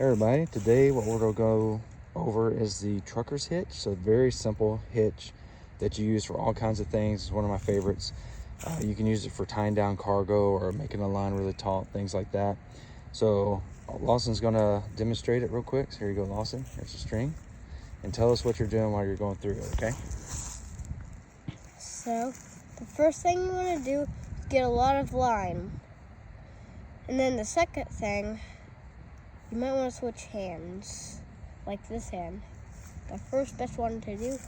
Hey everybody, today what we're going to go over is the trucker's hitch. So very simple hitch that you use for all kinds of things. It's one of my favorites. You can use it for tying down cargo or making a line really taut, things like that. So Lawson's going to demonstrate it real quick. So here you go, Lawson. Here's the string. And tell us what you're doing while you're going through it, okay? So the first thing you want to do is get a lot of line. And then the second thing, you might want to switch hands, like this hand. The first best one to do.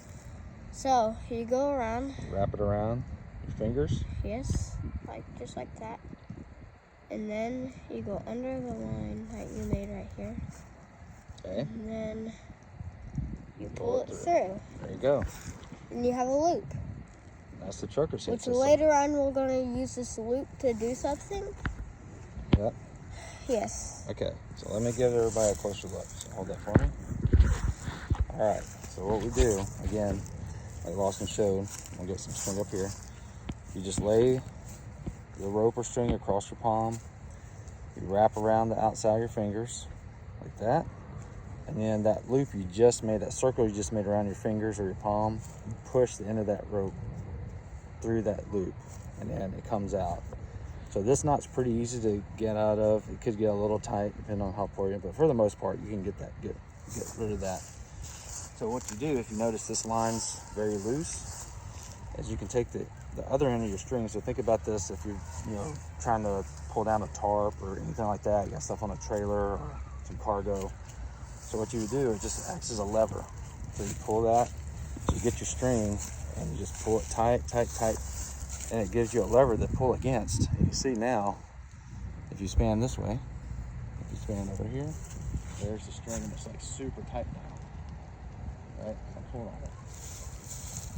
So you go around. Wrap it around your fingers. Yes, just like that. And then you go under the line that you made right here. Okay. And then you pull it through. There you go. And you have a loop. That's the trucker's hitch. Which later on we're going to use this loop to do something. Yep. Yes. Okay, so let me give everybody a closer look. So hold that for me. All right, so what we do, again, like Lawson showed, we'll get some string up here. You just lay the rope or string across your palm. You wrap around the outside of your fingers, like that. And then that loop you just made, that circle you just made around your fingers or your palm, you push the end of that rope through that loop, and then it comes out. So this knot's pretty easy to get out of. It could get a little tight depending on how far you're in, but for the most part, you can get rid of that. So what you do, if you notice this line's very loose, is you can take the other end of your string. So think about this, if you're trying to pull down a tarp or anything like that, you got stuff on a trailer or some cargo. So what you would do, it just acts as a lever. So you pull that, so you get your string, and you just pull it tight, tight, tight, and it gives you a lever to pull against. And you see now, if you span this way, if you span over here, there's the string, and it's like super tight now. Right? I'm pulling on it.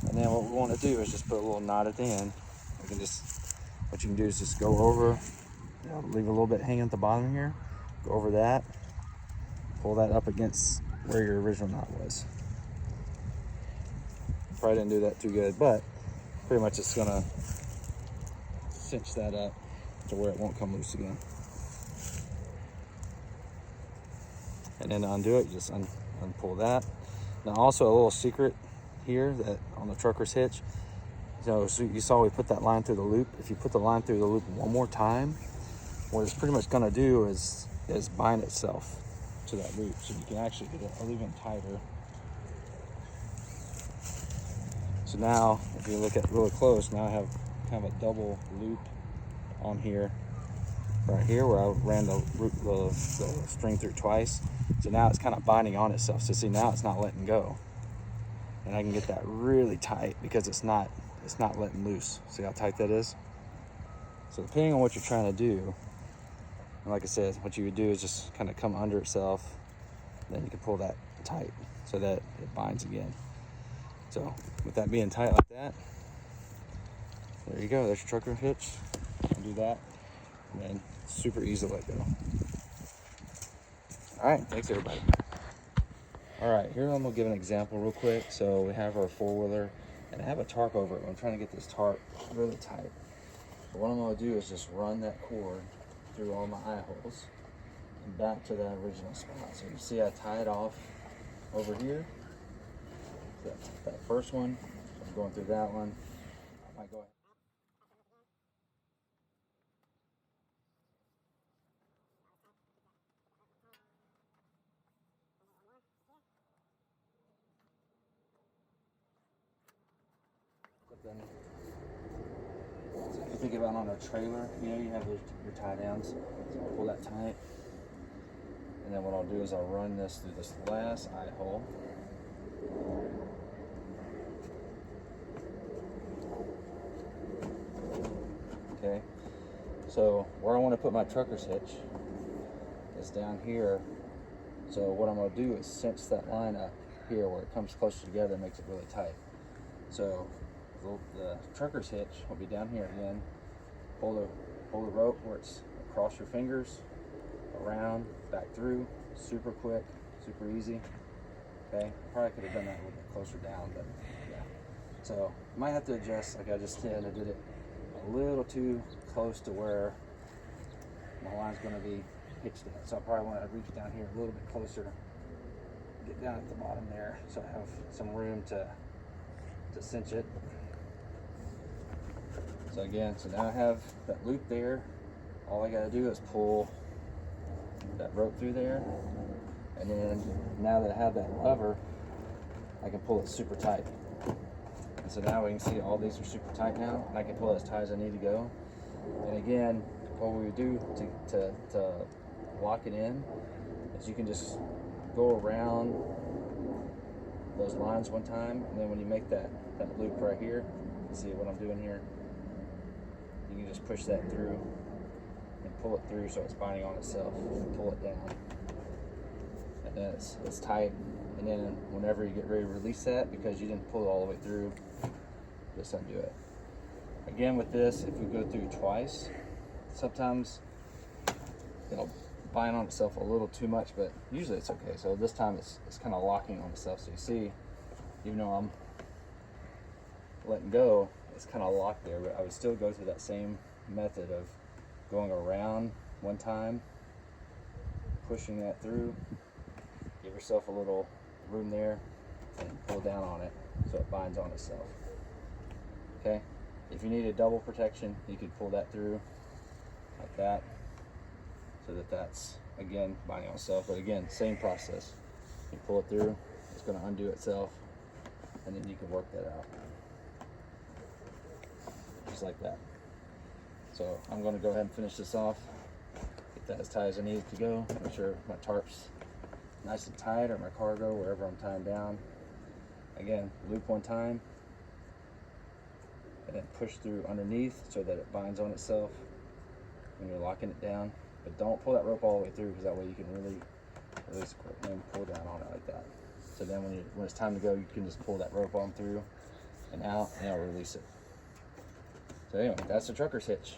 And then what we want to do is just put a little knot at the end. What you can do is just go over, leave a little bit hanging at the bottom here, go over that, pull that up against where your original knot was. Probably didn't do that too good, but pretty much it's gonna cinch that up to where it won't come loose again. And then to undo it, you just unpull that. Now also a little secret here that on the trucker's hitch, so you saw we put that line through the loop. If you put the line through the loop one more time, what it's pretty much gonna do is bind itself to that loop, so you can actually get it even tighter. So now, if you look at really close, now I have kind of a double loop on here, right here, where I ran the string through twice. So now it's kind of binding on itself. So see, now it's not letting go, and I can get that really tight because it's not letting loose. See how tight that is? So depending on what you're trying to do, and like I said, what you would do is just kind of come under itself, then you can pull that tight so that it binds again. So with that being tight like that, there you go, there's your trucker hitch. Do that, and then super easy to let go. All right, thanks everybody. All right, here I'm gonna give an example real quick. So we have our four-wheeler, and I have a tarp over it. I'm trying to get this tarp really tight. But what I'm gonna do is just run that cord through all my eye holes and back to that original spot. So you see I tie it off over here. That first one, so I'm going through that one. I might go ahead. So if you think about on a trailer, you have your tie downs. So I'll pull that tight. And then what I'll do is I'll run this through this last eye hole. Okay, so where I want to put my trucker's hitch is down here. So what I'm going to do is cinch that line up here where it comes closer together and makes it really tight. So the trucker's hitch will be down here again. Pull the rope where it's across your fingers, around, back through, super quick, super easy. Okay, probably could have done that a little bit closer down, but yeah. So you might have to adjust like I just did. I did it a little too close to where my line's going to be. hitched at. So I probably want to reach down here a little bit closer, get down at the bottom there, so I have some room to cinch it. So again, so now I have that loop there. All I gotta do is pull that rope through there, and then now that I have that lever, I can pull it super tight. And so now we can see all these are super tight now, and I can pull it as tight as I need to go. And again, what we would do to lock it in is you can just go around those lines one time, and then when you make that loop right here, see what I'm doing here, you can just push that through and pull it through so it's binding on itself. Pull it down, and then it's tight. And then whenever you get ready to release that, because you didn't pull it all the way through, just undo it. Again, with this, if we go through twice, sometimes it'll bind on itself a little too much, but usually it's okay. So this time it's kind of locking on itself. So you see, even though I'm letting go, it's kind of locked there, but I would still go through that same method of going around one time, pushing that through, give yourself a little room there, and pull down on it so it binds on itself. Okay, if you need a double protection, you could pull that through like that, so that's again binding on itself. But again, same process. You pull it through, it's going to undo itself, and then you can work that out just like that. So I'm going to go ahead and finish this off, get that as tight as I need it to go, make sure my tarp's nice and tight, or my cargo, wherever I'm tying down. Again, loop one time, and then push through underneath so that it binds on itself when you're locking it down. But don't pull that rope all the way through, because that way you can really release it and pull down on it like that. So then when it's time to go, you can just pull that rope on through and out, and it'll release it. So anyway, that's the trucker's hitch.